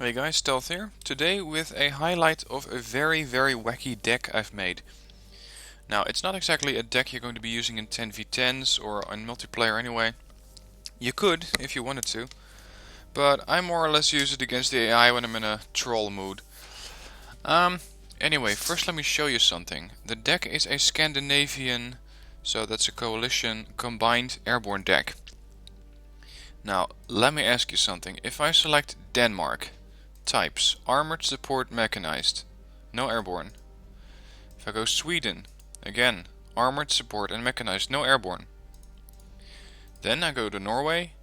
Hey guys, Stealth here. Today with a highlight of a very wacky deck I've made. Now, it's not exactly a deck you're going to be using in 10v10s or in multiplayer anyway. You could, if you wanted to, but I more or less use it against the AI when I'm in a troll mood. Anyway, first let me show you something. The deck is a Scandinavian, so that's a coalition, combined airborne deck. Now, let me ask you something. If I select Denmark, types, armored support mechanized, no airborne. If I go Sweden, again, armored support and mechanized, no airborne. Then I go to Norway,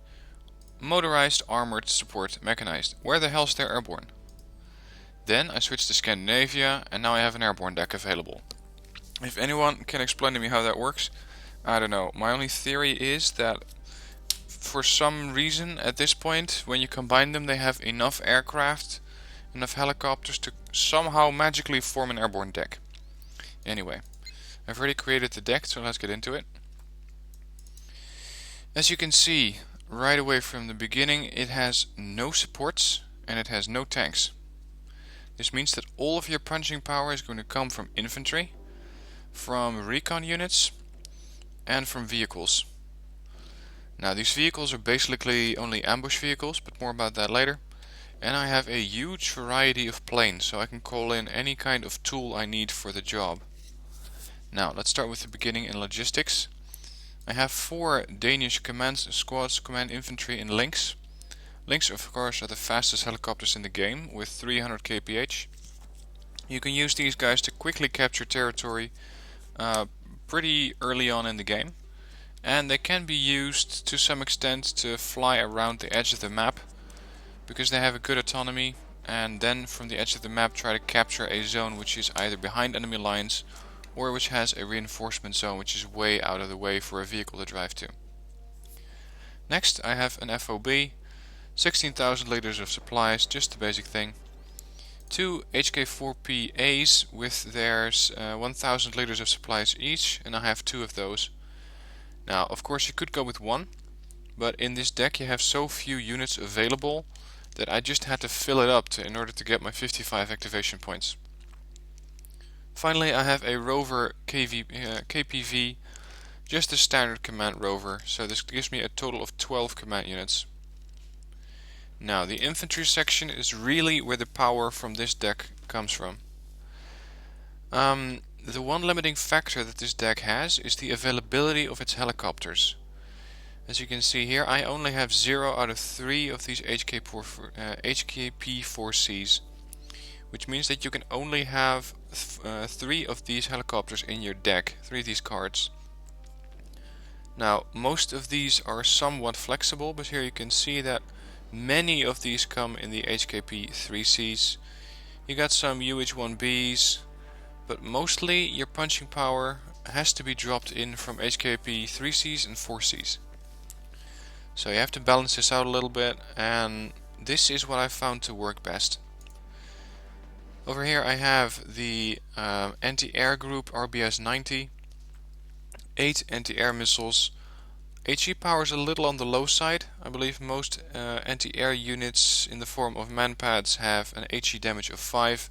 motorized, armored support mechanized. Where the hell's their airborne? Then I switch to Scandinavia and now I have an airborne deck available. If anyone can explain to me how that works, I don't know. My only theory is that for some reason at this point, when you combine them, they have enough aircraft, enough helicopters to somehow magically form an airborne deck. Anyway, I've already created the deck, so let's get into it. As you can see right away from the beginning, it has no supports and it has no tanks. This means that all of your punching power is going to come from infantry, from recon units, and from vehicles. Now, these vehicles are basically only ambush vehicles, but more about that later. And I have a huge variety of planes, so I can call in any kind of tool I need for the job. Now, let's start with the beginning in logistics. I have 4 Danish command squads, command infantry in Lynx. Lynx, of course, are the fastest helicopters in the game, with 300 kph. You can use these guys to quickly capture territory pretty early on in the game. And they can be used to some extent to fly around the edge of the map, because they have a good autonomy, and then from the edge of the map try to capture a zone which is either behind enemy lines or which has a reinforcement zone which is way out of the way for a vehicle to drive to. Next I have an FOB, 16,000 liters of supplies, just the basic thing. 2 HK4PAs with theirs 1,000 liters of supplies each, and I have 2 of those. Now, of course you could go with 1, but in this deck you have so few units available that I just had to fill it up in order to get my 55 activation points. Finally, I have a rover KPV, just a standard command rover, so this gives me a total of 12 command units. Now, the infantry section is really where the power from this deck comes from. The one limiting factor that this deck has is the availability of its helicopters. As you can see here, I only have 0 out of 3 of these HKP4Cs, which means that you can only have 3 of these helicopters in your deck, 3 of these cards. Now, most of these are somewhat flexible, but here you can see that many of these come in the HKP3Cs. You got some UH-1Bs, but mostly your punching power has to be dropped in from HKP3Cs and 4Cs. So you have to balance this out a little bit, and this is what I found to work best. Over here I have the anti-air group RBS-90, 8 anti-air missiles. HE power is a little on the low side. I believe most anti-air units in the form of manpads have an HE damage of 5.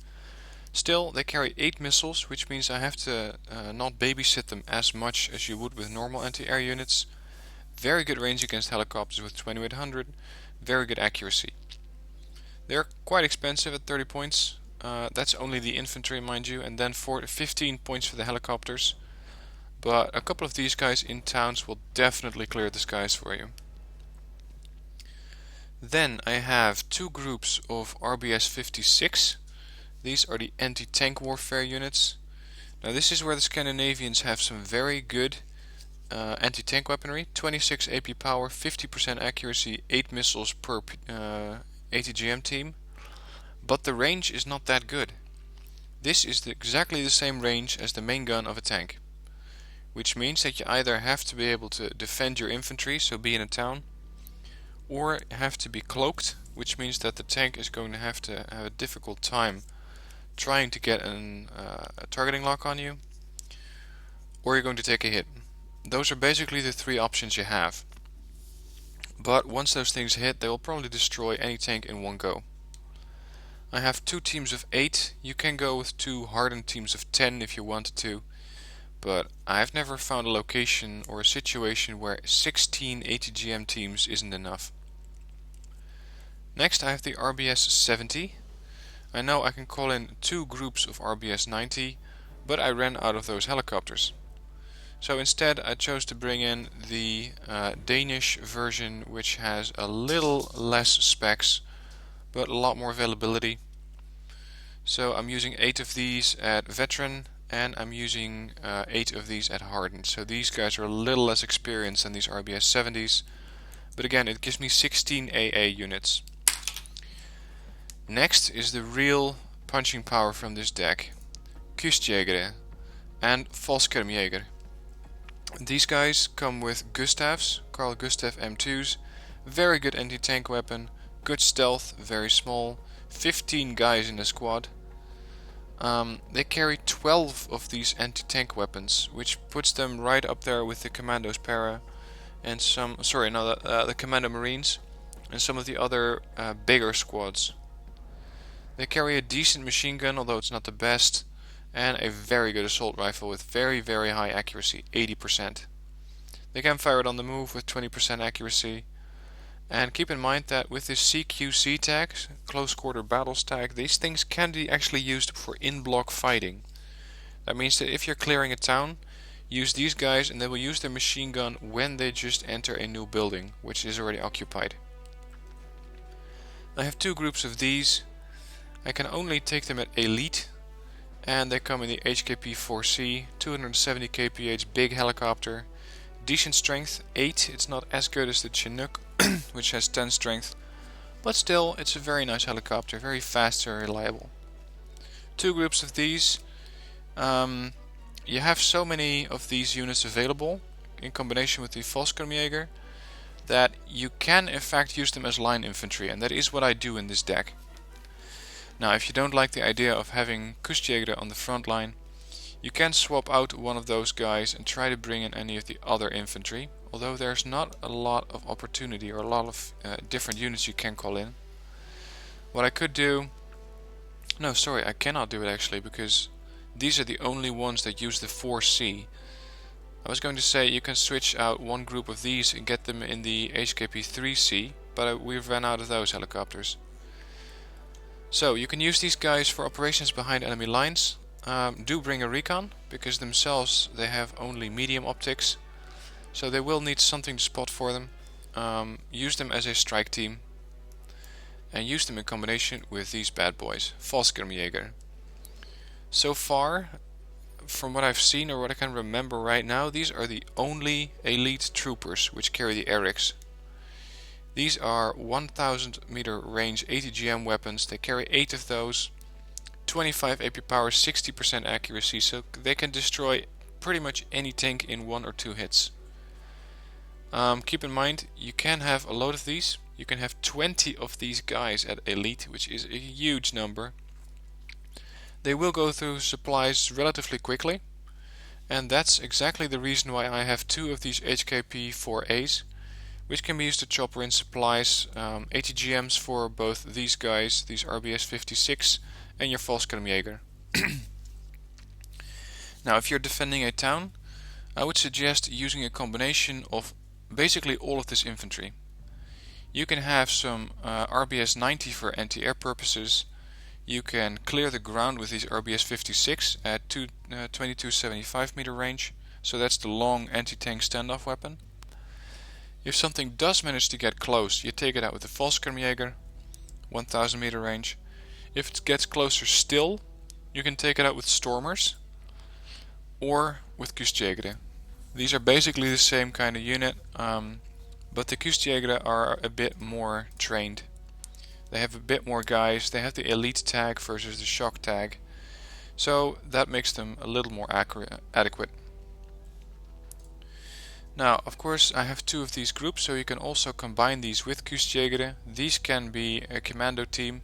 Still, they carry 8 missiles, which means I have to not babysit them as much as you would with normal anti-air units. Very good range against helicopters with 2800, very good accuracy. They're quite expensive at 30 points. That's only the infantry, mind you, and then 15 points for the helicopters. But a couple of these guys in towns will definitely clear the skies for you. Then I have 2 groups of RBS 56. These are the anti-tank warfare units. Now this is where the Scandinavians have some very good anti-tank weaponry. 26 AP power, 50% accuracy, 8 missiles per ATGM team. But the range is not that good. This is exactly the same range as the main gun of a tank, which means that you either have to be able to defend your infantry, so be in a town, or have to be cloaked, which means that the tank is going to have a difficult time trying to get a targeting lock on you, or you're going to take a hit. Those are basically the 3 options you have. But once those things hit, they will probably destroy any tank in one go. I have 2 teams of 8. You can go with 2 hardened teams of 10 if you wanted to, but I've never found a location or a situation where 16 ATGM teams isn't enough. Next I have the RBS 70. I know I can call in 2 groups of RBS 90, but I ran out of those helicopters. So instead I chose to bring in the Danish version, which has a little less specs but a lot more availability. So I'm using 8 of these at veteran and I'm using 8 of these at hardened. So these guys are a little less experienced than these RBS 70s, but again it gives me 16 AA units. Next is the real punching power from this deck, Jaeger and Jaeger. These guys come with Gustavs, Carl Gustav M2s, very good anti-tank weapon, good stealth, very small, 15 guys in the squad. They carry 12 of these anti-tank weapons, which puts them right up there with the Commandos Para and the Commando Marines and some of the other bigger squads. They carry a decent machine gun, although it's not the best, and a very good assault rifle with very high accuracy, 80%. They can fire it on the move with 20% accuracy. And keep in mind that with this CQC tag, Close Quarter Battles tag, these things can be actually used for in-block fighting. That means that if you're clearing a town, use these guys and they will use their machine gun when they just enter a new building, which is already occupied. I have 2 groups of these. I can only take them at Elite, and they come in the HKP-4C, 270 kph big helicopter, decent strength, 8. It's not as good as the Chinook, which has 10 strength, but still it's a very nice helicopter, very fast and reliable. 2 groups of these. You have so many of these units available in combination with the Jaeger that you can in fact use them as line infantry, and that is what I do in this deck. Now if you don't like the idea of having Jaeger on the front line, you can swap out one of those guys and try to bring in any of the other infantry, although there's not a lot of opportunity or a lot of different units you can call in. What I could do... No, sorry, I cannot do it actually, because these are the only ones that use the 4C. I was going to say you can switch out one group of these and get them in the HKP-3C, but we've run out of those helicopters. So you can use these guys for operations behind enemy lines. Do bring a Recon, because themselves they have only medium optics, so they will need something to spot for them. Use them as a strike team, and use them in combination with these bad boys, Jaeger. So far, from what I've seen or what I can remember right now, these are the only elite troopers which carry the Erics. These are 1000 meter range ATGM weapons. They carry 8 of those, 25 AP power, 60% accuracy, so they can destroy pretty much any tank in 1 or 2 hits. Keep in mind, you can have a load of these. You can have 20 of these guys at Elite, which is a huge number. They will go through supplies relatively quickly, and that's exactly the reason why I have 2 of these HKP-4As, which can be used to chopper in supplies, ATGMs for both these guys, these RBS-56, and your Jaeger. Now if you're defending a town, I would suggest using a combination of basically all of this infantry. You can have some RBS-90 for anti-air purposes. You can clear the ground with these RBS-56 at 2275 meter range, so that's the long anti-tank standoff weapon. If something does manage to get close, you take it out with the Jaeger, 1000 meter range. If it gets closer still, you can take it out with Stormers or with Jaeger. These are basically the same kind of unit, but the Jaeger are a bit more trained. They have a bit more guys, they have the elite tag versus the shock tag, so that makes them a little more adequate. Now, of course, I have 2 of these groups, so you can also combine these with Jaeger. These can be a commando team,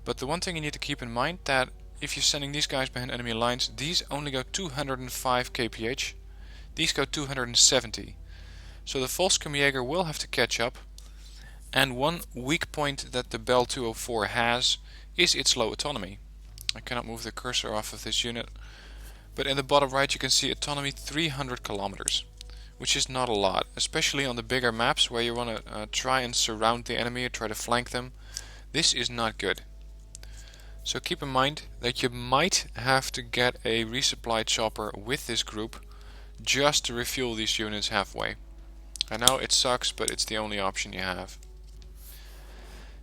but the one thing you need to keep in mind that if you're sending these guys behind enemy lines, these only go 205 kph. These go 270. So the Jaeger will have to catch up, And one weak point that the Bell 204 has is its low autonomy. I cannot move the cursor off of this unit, but in the bottom right you can see autonomy 300 kilometers, which is not a lot, especially on the bigger maps where you want to try and surround the enemy or try to flank them. This is not good. So keep in mind that you might have to get a resupply chopper with this group just to refuel these units halfway. I know it sucks, but it's the only option you have.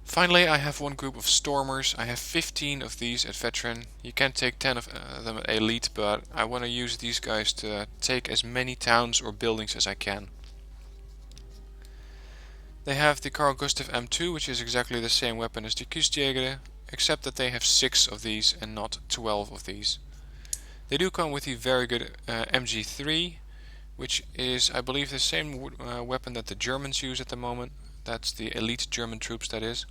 Finally, I have one group of Stormers. I have 15 of these at Veteran. You can take 10 of them at Elite, but I want to use these guys to take as many towns or buildings as I can. They have the Carl Gustaf M2, which is exactly the same weapon as the Jaeger, except that they have 6 of these and not 12 of these. They do come with the very good MG3, which is, I believe, the same weapon that the Germans use at the moment. That's the elite German troops, that is.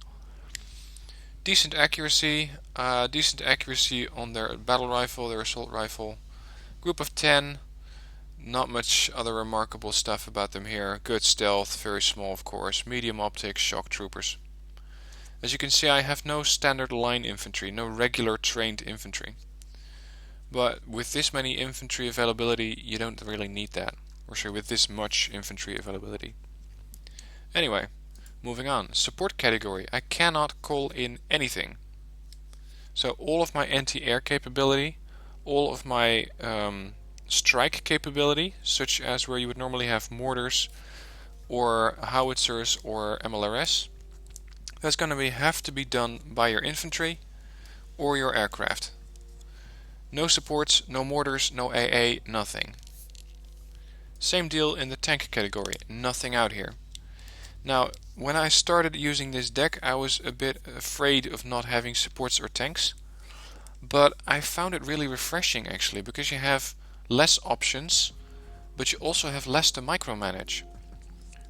Decent accuracy on their battle rifle, their assault rifle. Group of 10, not much other remarkable stuff about them here. Good stealth, very small of course, medium optics, shock troopers. As you can see, I have no standard line infantry, no regular trained infantry. But with this many infantry availability, you don't really need that. Or sorry, with this much infantry availability. Anyway, moving on. Support category. I cannot call in anything. So all of my anti-air capability, all of my strike capability, such as where you would normally have mortars or howitzers or MLRS, that's going to have to be done by your infantry or your aircraft. No supports, no mortars, no AA, nothing. Same deal in the tank category, nothing out here. Now, when I started using this deck, I was a bit afraid of not having supports or tanks, but I found it really refreshing actually, because you have less options, but you also have less to micromanage.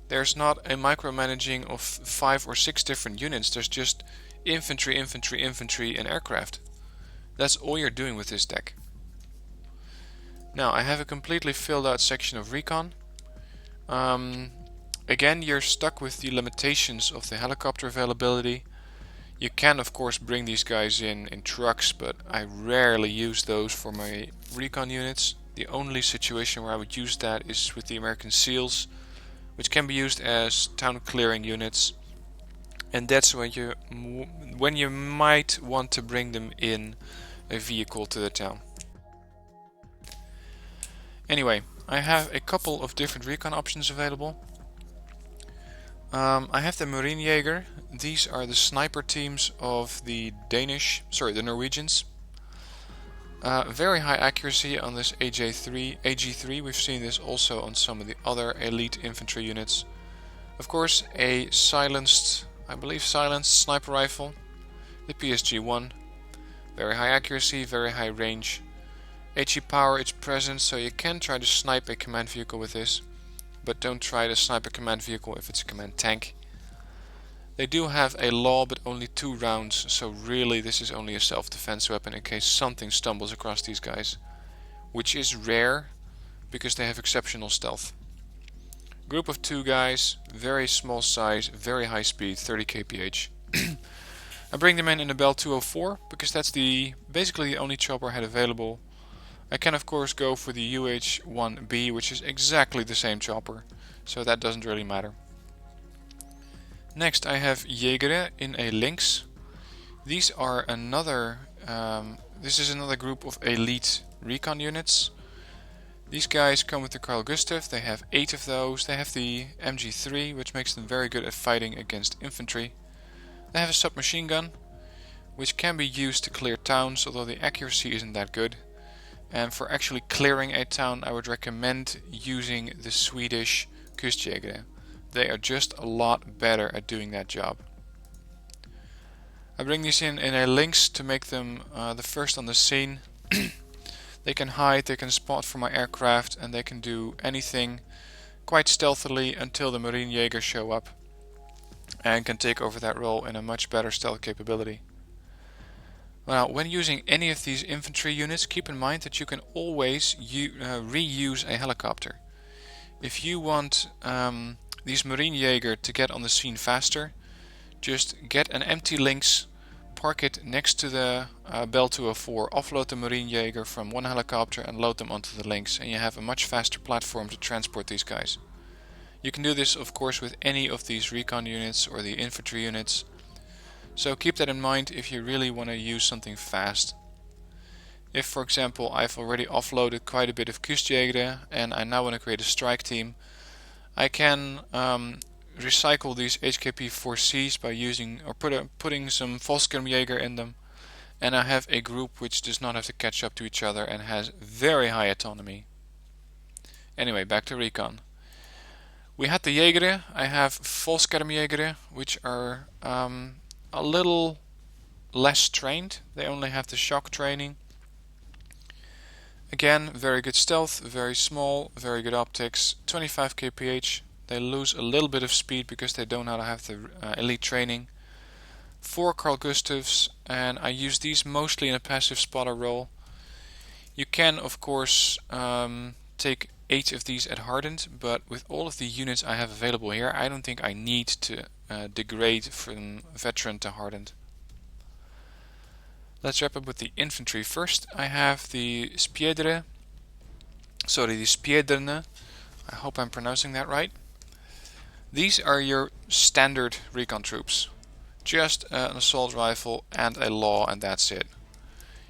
There's not a micromanaging of 5 or 6 different units, there's just infantry, infantry, infantry, and aircraft. That's all you're doing with this deck. Now, I have a completely filled out section of Recon. Again, you're stuck with the limitations of the helicopter availability. You can of course bring these guys in trucks, but I rarely use those for my Recon units. The only situation where I would use that is with the American SEALs, which can be used as town clearing units, and that's when you might want to bring them in a vehicle to the town. Anyway, I have a couple of different Recon options available. I have the Marine Jaeger. These are the sniper teams of the Norwegians. Very high accuracy on this AG3. We've seen this also on some of the other elite infantry units. Of course, a silenced sniper rifle, the PSG-1. Very high accuracy, very high range. HE power is present, so you can try to snipe a command vehicle with this, but don't try to snipe a command vehicle if it's a command tank. They do have a law, but only 2 rounds, so really this is only a self-defense weapon in case something stumbles across these guys, which is rare because they have exceptional stealth. Group of 2 guys, very small size, very high speed, 30 kph. I bring them in a Bell 204 because that's basically the only chopper I had available. I can of course go for the UH-1B, which is exactly the same chopper, so that doesn't really matter. Next I have Jaeger in a Lynx. These are this is another group of elite Recon units. These guys come with the Carl Gustaf, they have 8 of those. They have the MG3, which makes them very good at fighting against infantry. They have a submachine gun, which can be used to clear towns, although the accuracy isn't that good. And for actually clearing a town, I would recommend using the Swedish Kustjägare. They are just a lot better at doing that job. I bring these in a Lynx to make them the first on the scene. They can hide, they can spot for my aircraft, and they can do anything quite stealthily until the Marine Jaeger show up and can take over that role in a much better stealth capability. Now, when using any of these infantry units, keep in mind that you can always reuse a helicopter. If you want these Marine Jaeger to get on the scene faster, Just get an empty Lynx, park it next to the Bell 204, offload the Marine Jaeger from one helicopter and load them onto the Lynx, and you have a much faster platform to transport these guys. You can do this of course with any of these Recon units or the Infantry units, so keep that in mind if you really want to use something fast. If for example I've already offloaded quite a bit of kustjägeren and I now want to create a strike team, I can recycle these HKP-4Cs by using or putting some Volkskermjäger in them, and I have a group which does not have to catch up to each other and has very high autonomy. Anyway, back to Recon. We had the Jaeger. I have Volkskermjäger, which are a little less trained. They only have the shock training. Again, very good stealth, very small, very good optics, 25 kph. They lose a little bit of speed because they don't know how to have the elite training. 4 Carl Gustavs, and I use these mostly in a passive spotter role. You can of course take 8 of these at hardened, but with all of the units I have available here, I don't think I need to degrade from veteran to hardened. Let's wrap up with the infantry first. I have the Spiedere, the Spiederne. I hope I'm pronouncing that right. These are your standard recon troops. Just an assault rifle and a law, and that's it.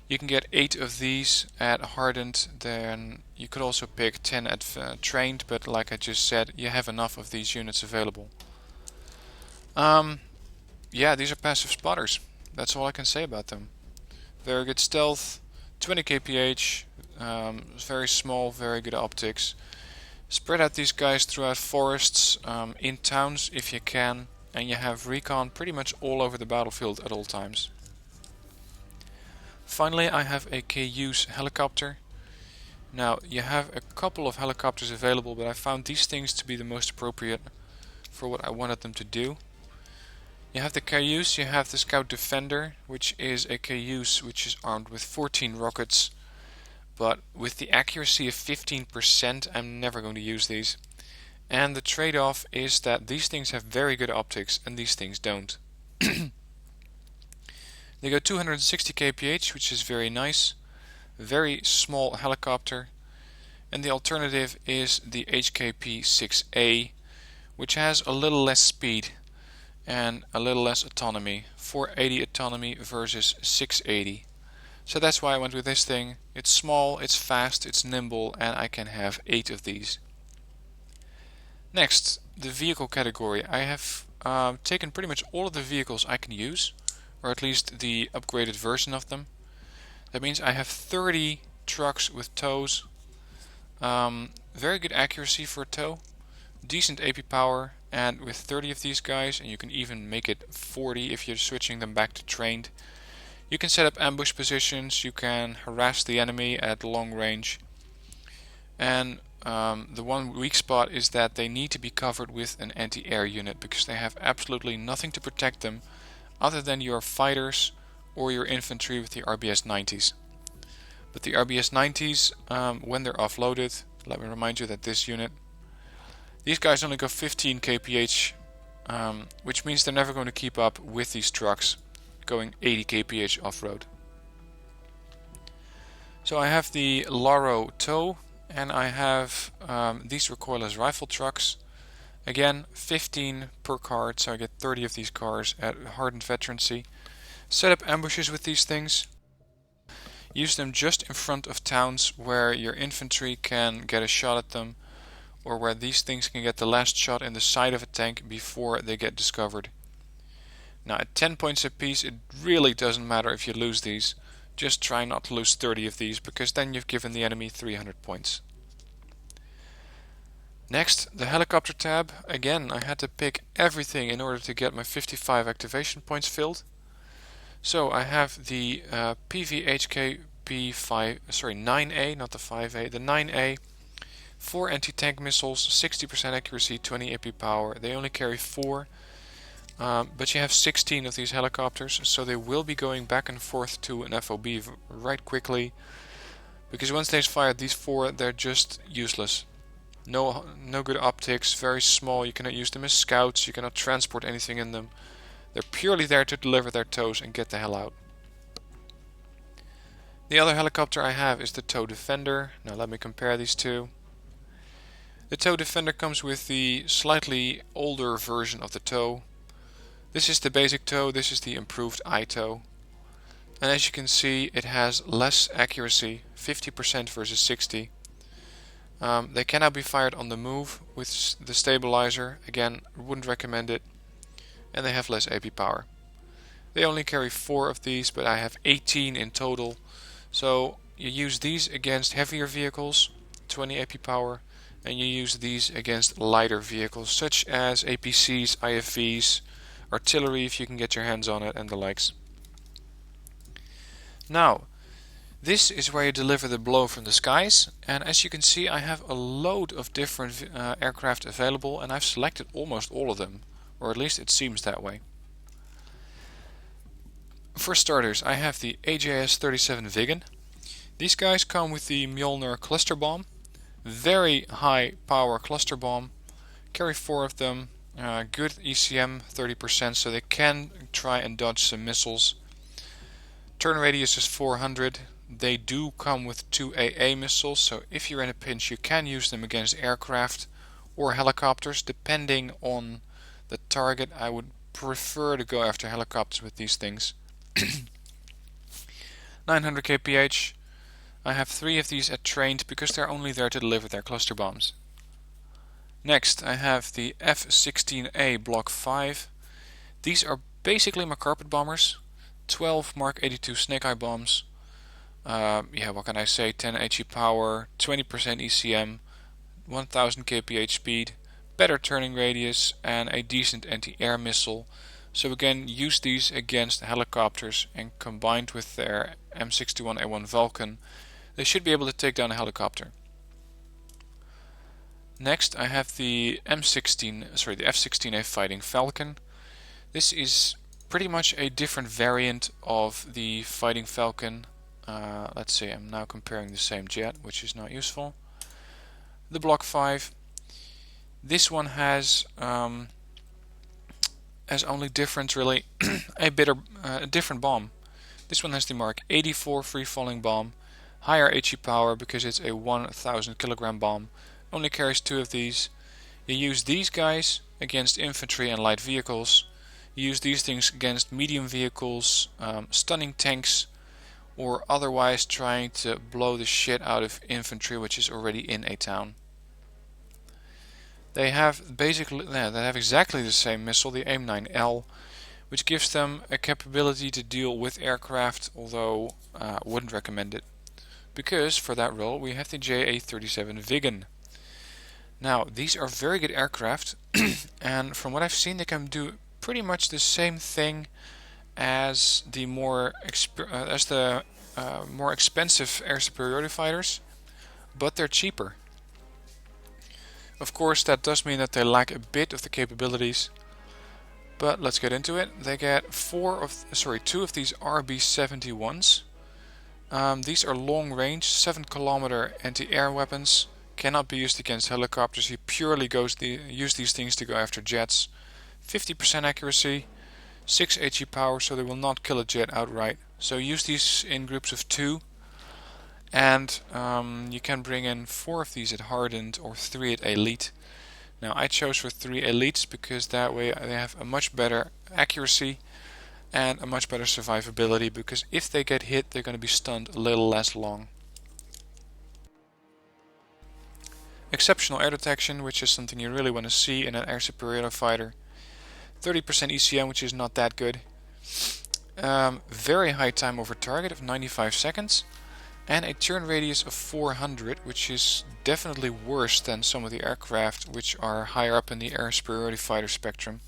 You can get 8 of these at hardened, then you could also pick 10 at trained, but like I just said, you have enough of these units available. Yeah, these are passive spotters. That's all I can say about them. Very good stealth, 20 kph, very small, very good optics. Spread out these guys throughout forests, in towns if you can, and you have recon pretty much all over the battlefield at all times. Finally, I have a KU's helicopter. Now, you have a couple of helicopters available, but I found these things to be the most appropriate for what I wanted them to do. You have the KU's, you have the Scout Defender, which is a KU's which is armed with 14 rockets, but with the accuracy of 15%, I'm never going to use these. And the trade-off is that these things have very good optics and these things don't. They go 260 kph, which is very nice. Very small helicopter. And the alternative is the HKP-6A, which has a little less speed and a little less autonomy. 480 autonomy versus 680. So that's why I went with this thing. It's small, it's fast, it's nimble, and I can have 8 of these. Next, the vehicle category. I have taken pretty much all of the vehicles I can use, or at least the upgraded version of them. That means I have 30 trucks with tows. Very good accuracy for a tow, decent AP power, and with 30 of these guys, and you can even make it 40 if you're switching them back to trained, you can set up ambush positions, you can harass the enemy at long range, and the one weak spot is that they need to be covered with an anti-air unit because they have absolutely nothing to protect them other than your fighters or your infantry with the RBS-90s. But the RBS-90s, when they're offloaded, let me remind you that these guys only go 15 kph, which means they're never going to keep up with these trucks going 80 kph off-road. So I have the Laro tow, and I have these recoilless rifle trucks. Again, 15 per card, so I get 30 of these cars at hardened veterancy. Set up ambushes with these things. Use them just in front of towns where your infantry can get a shot at them, or where these things can get the last shot in the side of a tank before they get discovered. Now at 10 points apiece, it really doesn't matter if you lose these. Just try not to lose 30 of these, because then you've given the enemy 300 points. Next, the helicopter tab. Again, I had to pick everything in order to get my 55 activation points filled. So I have the PVHKP9A, not the 5A, the 9A. 4 anti-tank missiles, 60% accuracy, 20 AP power. They only carry 4, but you have 16 of these helicopters, so they will be going back and forth to an FOB right quickly, because once they've fired these 4, they're just useless. No good optics, very small, you cannot use them as scouts, you cannot transport anything in them. They're purely there to deliver their TOWs and get the hell out. The other helicopter I have is the TOW Defender. Now let me compare these two. The TOW Defender comes with the slightly older version of the TOW. This is the basic TOW, this is the improved iTOW. And as you can see, it has less accuracy, 50% versus 60%. They cannot be fired on the move with the stabilizer. Again, wouldn't recommend it. And they have less AP power. They only carry 4 of these, but I have 18 in total. So you use these against heavier vehicles, 20 AP power, and you use these against lighter vehicles such as APCs, IFVs, artillery if you can get your hands on it, and the likes. Now, this is where you deliver the blow from the skies, and as you can see I have a load of different aircraft available, and I've selected almost all of them, or at least it seems that way. For starters, I have the AJS-37 Viggen. These guys come with the Mjolnir cluster bomb. Very high power cluster bomb. Carry 4 of them. Good ECM, 30%, so they can try and dodge some missiles. Turn radius is 400. They do come with 2 AA missiles, so if you're in a pinch you can use them against aircraft or helicopters, depending on the target. I would prefer to go after helicopters with these things. 900 kph. I have 3 of these at trained because they're only there to deliver their cluster bombs. Next I have the F16A Block 5. These are basically my carpet bombers. 12 Mark 82 Snake Eye bombs. What can I say? 10 HE power, 20% ECM, 1000 kph speed, better turning radius, and a decent anti-air missile. So again, use these against helicopters, and combined with their M61A1 Falcon, they should be able to take down a helicopter. Next I have the F16 F Fighting Falcon. This is pretty much a different variant of the Fighting Falcon. Let's see, I'm now comparing the same jet, which is not useful. The Block 5. This one has only difference really a different bomb. This one has the Mark 84 free falling bomb, higher HE power because it's a 1000 kilogram bomb, only carries 2 of these. You use these guys against infantry and light vehicles. You use these things against medium vehicles, stunning tanks, or otherwise trying to blow the shit out of infantry which is already in a town. They have exactly the same missile, the AIM-9L, which gives them a capability to deal with aircraft, although wouldn't recommend it, because for that role we have the JA-37 Viggen. Now these are very good aircraft, and from what I've seen they can do pretty much the same thing as the more expensive air superiority fighters, but they're cheaper. Of course that does mean that they lack a bit of the capabilities, but let's get into it. They get 2 of these RB-71s. These are long range, 7 kilometer anti-air weapons, cannot be used against helicopters. He purely use these things to go after jets. 50% accuracy, 6 HE power, so they will not kill a jet outright. So use these in groups of 2. And you can bring in 4 of these at hardened or 3 at elite. Now I chose for 3 elites because that way they have a much better accuracy and a much better survivability, because if they get hit they're going to be stunned a little less long. Exceptional air detection, which is something you really want to see in an air superiority fighter. 30% ECM, which is not that good. Very high time over target of 95 seconds. And a turn radius of 400, which is definitely worse than some of the aircraft which are higher up in the air superiority fighter spectrum.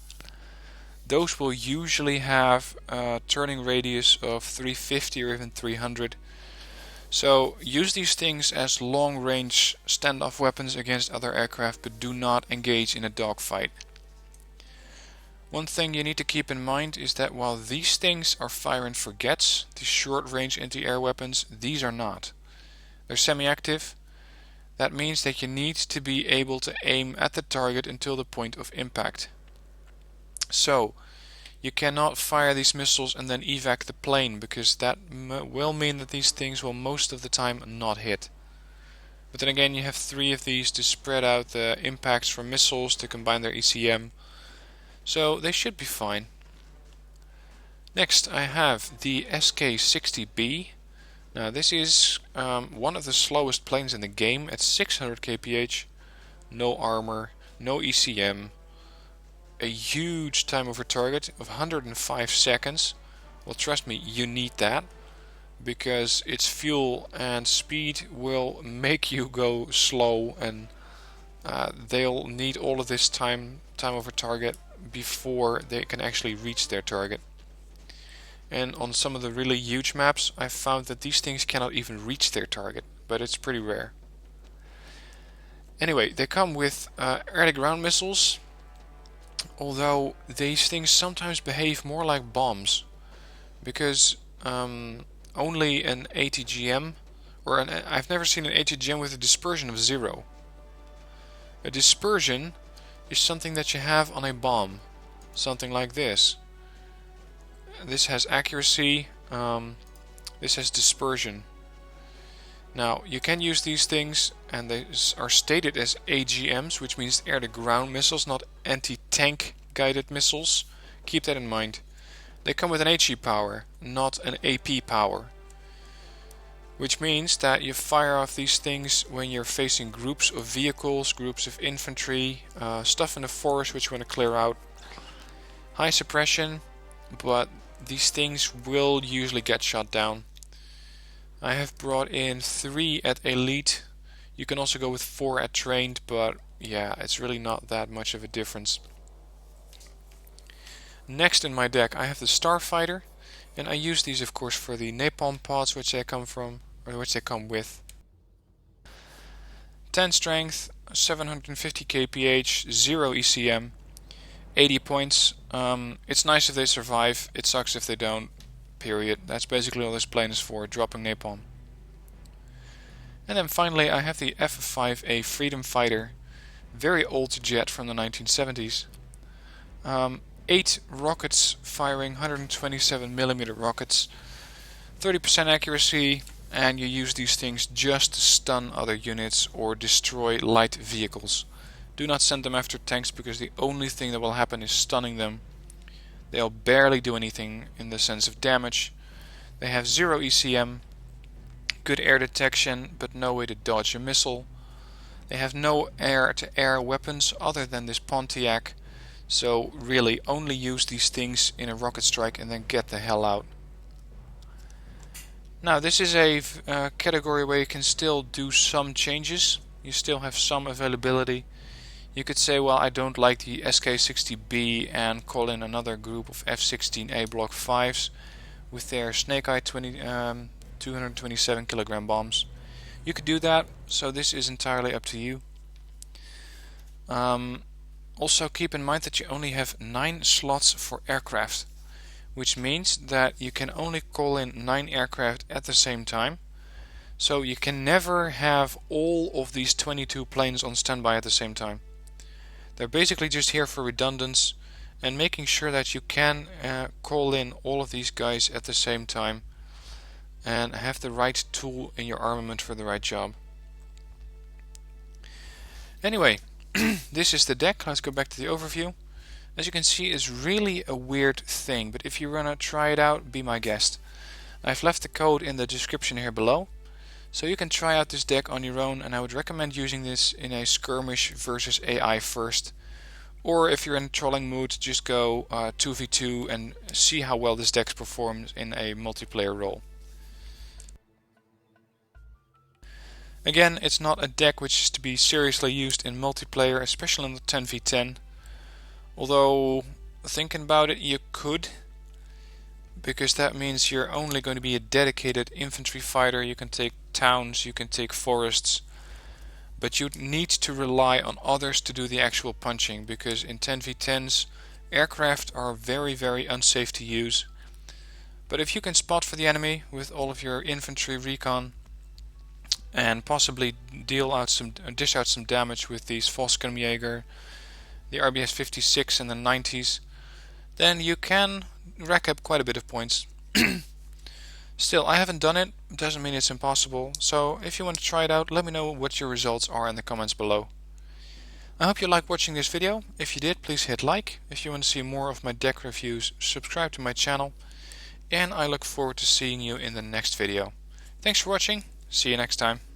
Those will usually have a turning radius of 350 or even 300. So use these things as long range standoff weapons against other aircraft, but do not engage in a dogfight. One thing you need to keep in mind is that while these things are fire and forgets, the short range anti-air weapons, these are not. They're semi-active. That means that you need to be able to aim at the target until the point of impact. So you cannot fire these missiles and then evac the plane, because that will mean that these things will most of the time not hit. But then again, you have 3 of these to spread out the impacts from missiles to combine their ECM, so they should be fine. Next I have the SK-60B. Now this is one of the slowest planes in the game at 600 kph, no armor, no ECM, a huge time over target of 105 seconds. Well, trust me, you need that, because its fuel and speed will make you go slow, and they'll need all of this time over target before they can actually reach their target. And on some of the really huge maps I've found that these things cannot even reach their target, but it's pretty rare. Anyway, they come with air-to-ground missiles, although these things sometimes behave more like bombs, because only an ATGM, or I've never seen an ATGM with a dispersion of 0. A dispersion is something that you have on a bomb, something like this. This has accuracy, this has dispersion. Now, you can use these things, and they are stated as AGMs, which means air-to-ground missiles, not anti-tank guided missiles. Keep that in mind. They come with an HE power, not an AP power. Which means that you fire off these things when you're facing groups of vehicles, groups of infantry, stuff in the forest which you want to clear out. High suppression, but these things will usually get shot down. I have brought in 3 at Elite. You can also go with 4 at Trained, but yeah, it's really not that much of a difference. Next in my deck I have the Starfighter, and I use these of course for the napalm pods which they come from, or which they come with. 10 strength, 750 kph, 0 ECM, 80 points. It's nice if they survive, it sucks if they don't, period. That's basically all this plane is for, dropping napalm. And then finally I have the F5A Freedom Fighter, very old jet from the 1970s. 8 rockets firing 127mm rockets, 30% accuracy, and you use these things just to stun other units or destroy light vehicles. Do not send them after tanks, because the only thing that will happen is stunning them. They'll barely do anything in the sense of damage. They have 0 ECM, good air detection, but no way to dodge a missile. They have no air-to-air weapons other than this Pontiac, so really only use these things in a rocket strike and then get the hell out. Now this is a category where you can still do some changes. You still have some availability. You could say, well, I don't like the SK-60B, and call in another group of F16A Block 5s with their Snake Eye 227 kilogram bombs. You could do that, so this is entirely up to you. Also keep in mind that you only have 9 slots for aircraft, which means that you can only call in 9 aircraft at the same time. So you can never have all of these 22 planes on standby at the same time. They're basically just here for redundance and making sure that you can call in all of these guys at the same time and have the right tool in your armament for the right job. Anyway, this is the deck. Let's go back to the overview. As you can see, it's really a weird thing, but if you wanna try it out, be my guest. I've left the code in the description here below, so you can try out this deck on your own, and I would recommend using this in a skirmish versus AI first. Or if you're in trolling mood, just go 2v2 and see how well this deck performs in a multiplayer role. Again, it's not a deck which is to be seriously used in multiplayer, especially in the 10v10. Although, thinking about it, you could, because that means you're only going to be a dedicated infantry fighter. You can take towns, you can take forests, but you need to rely on others to do the actual punching, because in 10v10s aircraft are very, very unsafe to use. But if you can spot for the enemy with all of your infantry recon and possibly dish out some damage with these Jaeger, the RBS 56 in the 90s, then you can rack up quite a bit of points. Still, I haven't done it, doesn't mean it's impossible, so if you want to try it out, let me know what your results are in the comments below. I hope you liked watching this video. If you did, please hit like. If you want to see more of my deck reviews, subscribe to my channel. And I look forward to seeing you in the next video. Thanks for watching. See you next time.